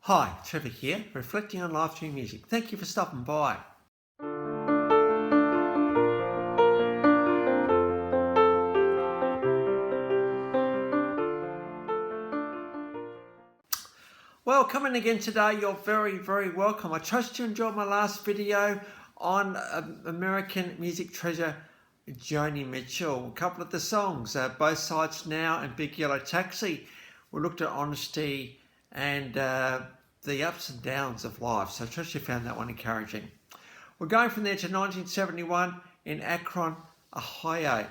Hi, Trevor here, reflecting on life through music. Thank you for stopping by. Well, coming again today, you're very, very welcome. I trust you enjoyed my last video on American music treasure Joni Mitchell. A couple of the songs, Both Sides Now and Big Yellow Taxi. We looked at honesty and the ups and downs of life. So I trust you found that one encouraging. We're going from there to 1971 in Akron, Ohio.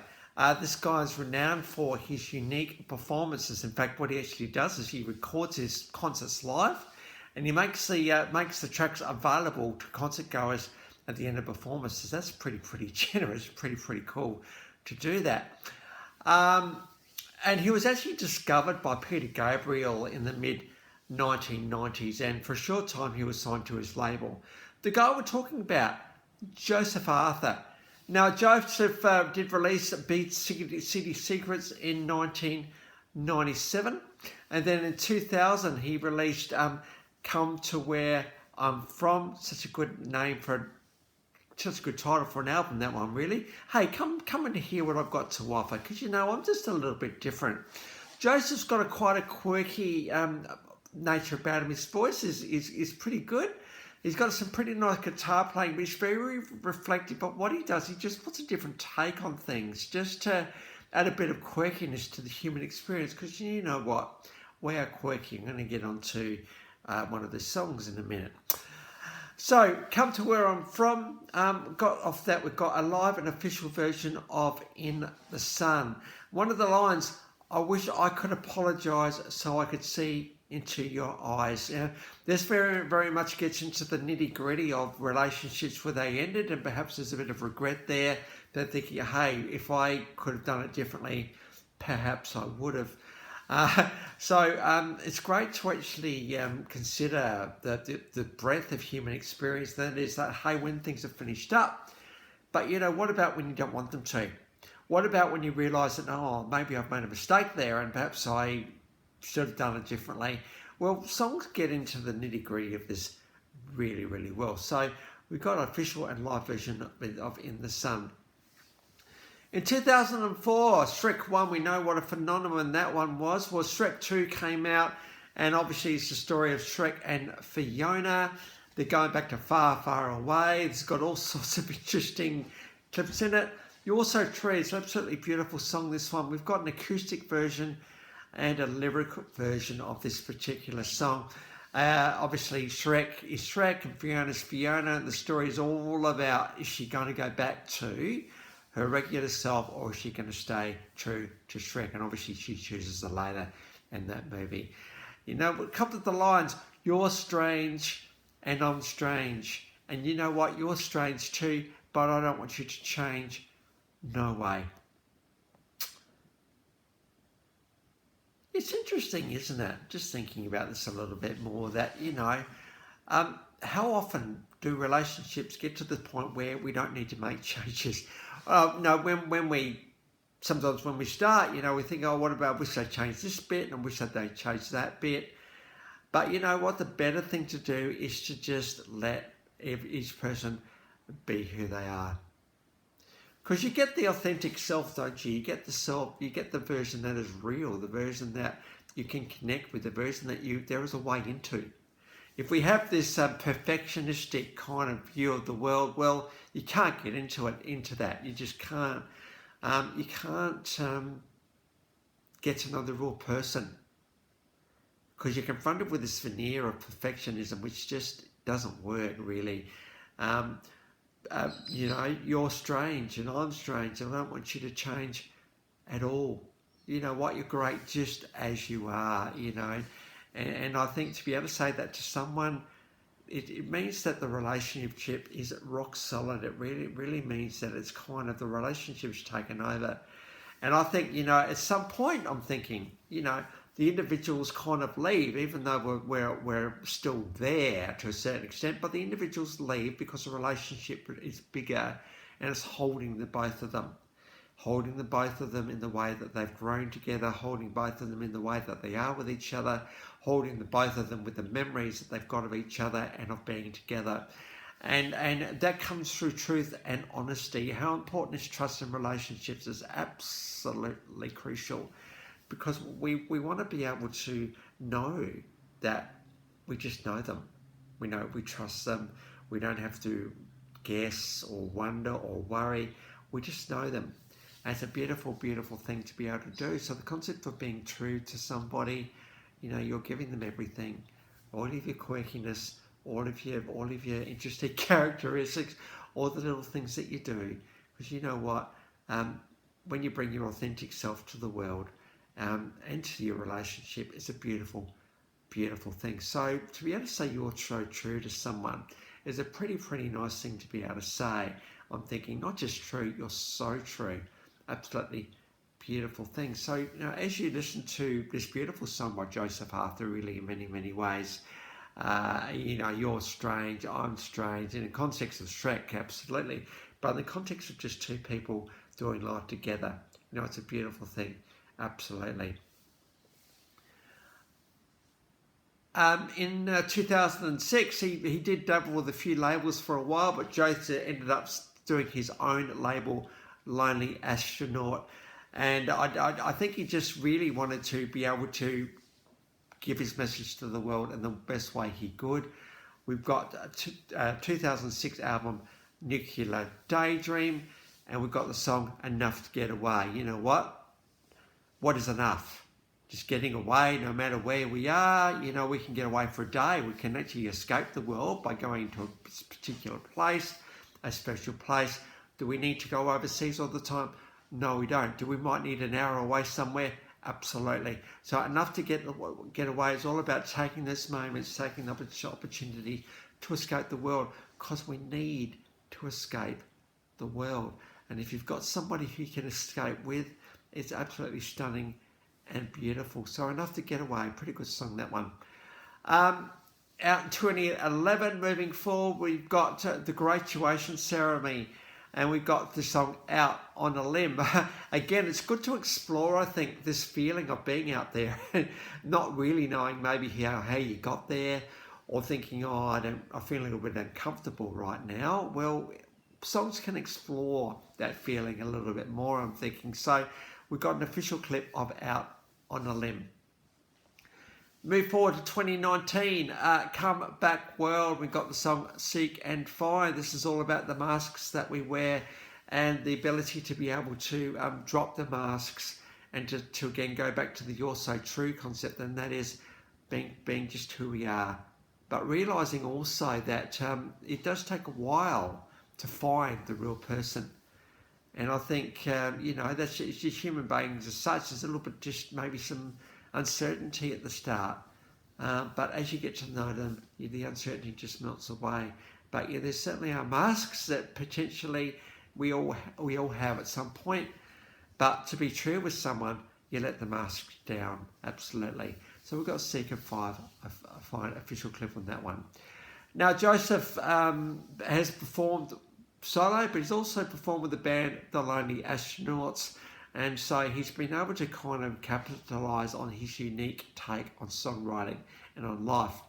This guy is renowned for his unique performances. In fact, what he actually does is he records his concerts live, and he makes the tracks available to concert goers at the end of performances. That's pretty generous, pretty cool to do that. And he was actually discovered by Peter Gabriel in the mid 1990s, and for a short time he was signed to his label. The guy we're talking about, Joseph Arthur. Now, Joseph did release Beat City Secrets in 1997, and then in 2000 he released Come to Where I'm From. Such a good name for such a good title for an album, that one, really. Hey, come in to hear what I've got to offer, because you know I'm just a little bit different. Joseph's got quite a quirky nature about him. His voice is pretty good. He's got some pretty nice guitar playing, but he's very reflective. But what he does, he just puts a different take on things, just to add a bit of quirkiness to the human experience. Because you know what, we are quirky. I'm going to get onto one of the songs in a minute. So, Come to Where I'm From. Off that, we've got a live and official version of In the Sun. One of the lines, I wish I could apologise so I could see into your eyes. This very much gets into the nitty gritty of relationships where they ended, and perhaps there's a bit of regret there. They're thinking, hey, if I could have done it differently, perhaps I would have. So it's great to actually consider the breadth of human experience. That is that, hey, when things are finished up, but you know, what about when you don't want them to? What about when you realise that, oh, maybe I've made a mistake there and perhaps I should have done it differently? Well, songs get into the nitty gritty of this really well. So we've got an official and live version of In the Sun. In 2004, Shrek 1, we know what a phenomenon that one was. Well, Shrek 2 came out, and obviously it's the story of Shrek and Fiona. They're going back to far away. It's got all sorts of interesting clips in it. You Also Tree, it's an absolutely beautiful song, this one. We've got an acoustic version and a lyrical version of this particular song. Obviously, Shrek is Shrek and Fiona's Fiona. The story is all about, is she going to go back to her regular self, or is she going to stay true to Shrek? And obviously she chooses the latter in that movie. You know, a couple of the lines, you're strange and I'm strange. And you know what, you're strange too, but I don't want you to change. No way. It's interesting, isn't it? Just thinking about this a little bit more, that, you know, how often do relationships get to the point where we don't need to make changes? No, sometimes when we start, you know, we think, oh, what about, I wish they changed this bit and I wish that they changed that bit. But you know what? The better thing to do is to just let each person be who they are. Because you get the authentic self, don't you? You get the self, you get the version that is real, the version that you can connect with, the version that there is a way into. If we have this perfectionistic kind of view of the world, well, you can't get into that. You just can't. You can't get to know the real person, because you're confronted with this veneer of perfectionism, which just doesn't work, really. You know, you're strange and I'm strange and I don't want you to change at all. You know what, you're great just as you are, you know. And I think to be able to say that to someone, it means that the relationship is rock solid. It really means that it's kind of, the relationship's taken over. And I think, you know, at some point I'm thinking, you know, the individuals kind of leave, even though we're still there to a certain extent, but the individuals leave because the relationship is bigger and it's holding the both of them. holding the both of them in the way that they've grown together, holding both of them in the way that they are with each other, holding the both of them with the memories that they've got of each other and of being together. And that comes through truth and honesty. How important is trust in relationships is absolutely crucial, because we want to be able to know that we just know them. We know we trust them. We don't have to guess or wonder or worry. We just know them. And it's a beautiful, beautiful thing to be able to do. So the concept of being true to somebody, you're giving them everything, all of your quirkiness, all of your interesting characteristics, all the little things that you do. Because you know what? When you bring your authentic self to the world and to your relationship, it's a beautiful, beautiful thing. So to be able to say you're so true to someone is a pretty nice thing to be able to say. I'm thinking not just true, you're so true. Absolutely beautiful thing. So, as you listen to this beautiful song by Joseph Arthur, really in many, many ways, you're strange, I'm strange, in the context of Shrek, absolutely. But in the context of just two people doing life together, it's a beautiful thing, absolutely. In 2006, he did dabble with a few labels for a while, but Joseph ended up doing his own label, Lonely Astronaut. And I think he just really wanted to be able to give his message to the world in the best way he could. We've got a 2006 album, Nuclear Daydream, and we've got the song Enough to Get Away. You know what? What is enough? Just getting away, no matter where we are. We can get away for a day. We can actually escape the world by going to a particular place, a special place. Do we need to go overseas all the time? No, we don't. Do we might need an hour away somewhere? Absolutely. So enough to get away is all about taking this moments, taking the opportunity to escape the world, because we need to escape the world. And if you've got somebody who you can escape with, it's absolutely stunning and beautiful. So Enough to Get Away, pretty good song, that one. Out in 2011, moving forward, we've got The Graduation Ceremony, and we've got the song Out on a Limb. Again, it's good to explore, I think, this feeling of being out there, not really knowing maybe how you got there, or thinking, I feel a little bit uncomfortable right now. Well, songs can explore that feeling a little bit more, I'm thinking. So we've got an official clip of Out on a Limb. Move forward to 2019, Come Back World. We've got the song Seek and Find. This is all about the masks that we wear and the ability to be able to drop the masks and to again go back to the You're So True concept, and that is being just who we are. But realising also that it does take a while to find the real person. And I think, that's just human beings as such. There's a little bit just maybe some uncertainty at the start, but as you get to know them, the uncertainty just melts away. But there certainly are masks that potentially we all have at some point. But to be true with someone, you let the mask down, absolutely. So we've got Seek and Find official clip on that one. Now Joseph has performed solo, but he's also performed with the band The Lonely Astronauts. And so he's been able to kind of capitalise on his unique take on songwriting and on life.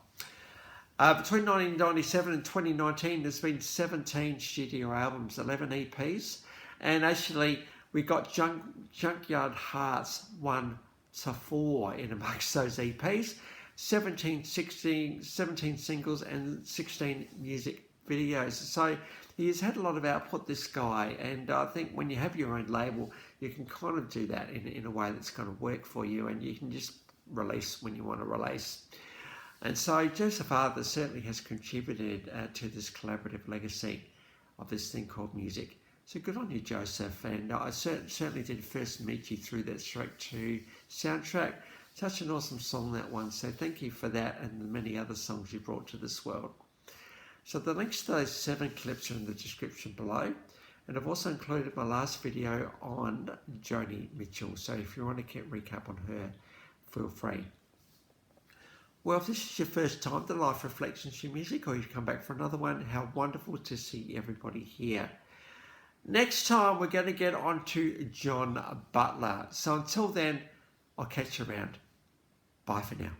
Between 1997 and 2019, there's been 17 studio albums, 11 EPs. And actually, we got Junkyard Hearts 1 to 4 in amongst those EPs. 17 singles and 16 music videos. So he's had a lot of output, this guy, and I think when you have your own label, you can kind of do that in a way that's going to work for you, and you can just release when you want to release. And so Joseph Arthur certainly has contributed to this collaborative legacy of this thing called music. So good on you, Joseph, and I certainly did first meet you through that Shrek 2 soundtrack. Such an awesome song, that one, so thank you for that and the many other songs you brought to this world. So the links to those 7 clips are in the description below. And I've also included my last video on Joni Mitchell. So if you want to get a recap on her, feel free. Well, if this is your first time to Life Reflections Your Music, or you've come back for another one, how wonderful to see everybody here. Next time we're going to get on to John Butler. So until then, I'll catch you around. Bye for now.